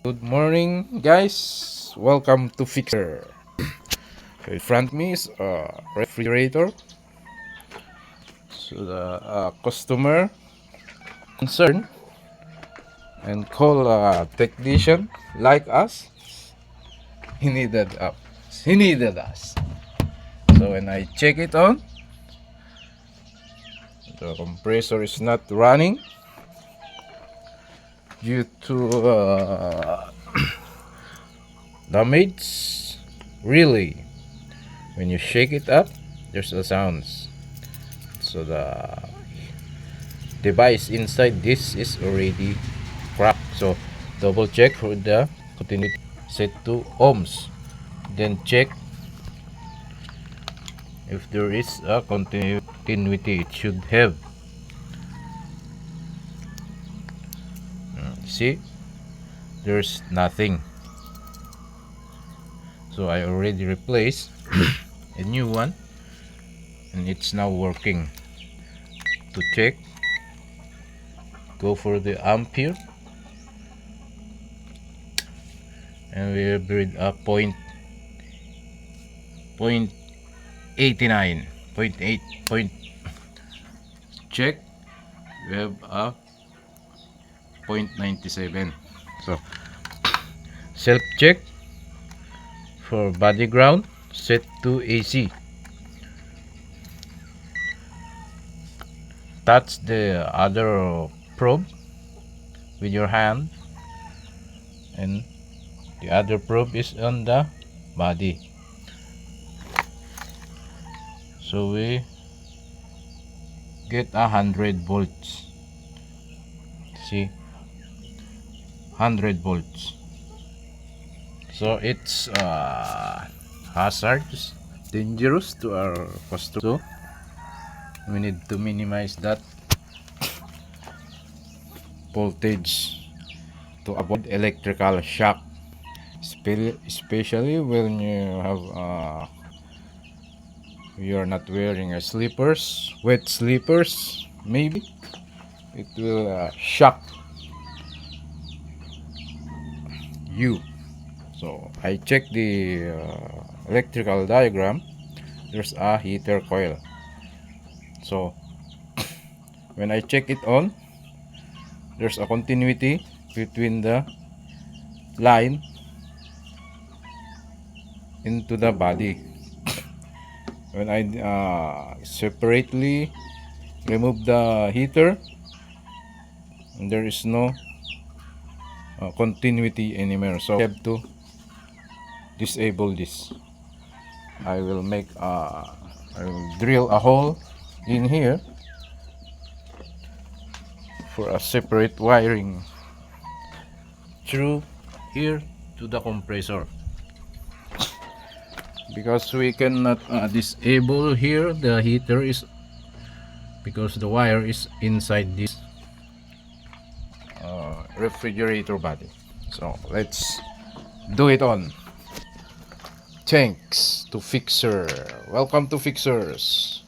Good morning, guys. Welcome to Fixer. In front of me is a refrigerator. So the customer concern and call a technician like us. He needed us. He needed us. So when I check it on, the compressor is not running due to damage. Really, when you shake it up, there's a sounds. So the device inside this is already cracked. So double check for the continuity, set to ohms, then check if there is a continuity. It should have. See, there's nothing. So I already replaced a new one and it's now working. To check, go for the ampere and we read a point 89 point 8 point. Check, we have a 0.97. So self check for body ground, set to AC. Touch the other probe with your hand and the other probe is on the body. So we get 100 volts. See, 100 volts. So it's hazardous, dangerous to our customer. So we need to minimize that voltage to avoid electrical shock, especially when you are not wearing a slippers, wet slippers. Maybe it will shock you. So I check the electrical diagram. There's a heater coil. So when I check it on, there's a continuity between the line into the body. When I separately remove the heater, there is no continuity anymore. So I have to disable this. I will drill a hole in here for a separate wiring through here to the compressor, because we cannot disable here the heater is because the wire is inside this refrigerator body. So let's do it on. Thanks to Fixer. Welcome to Fixers.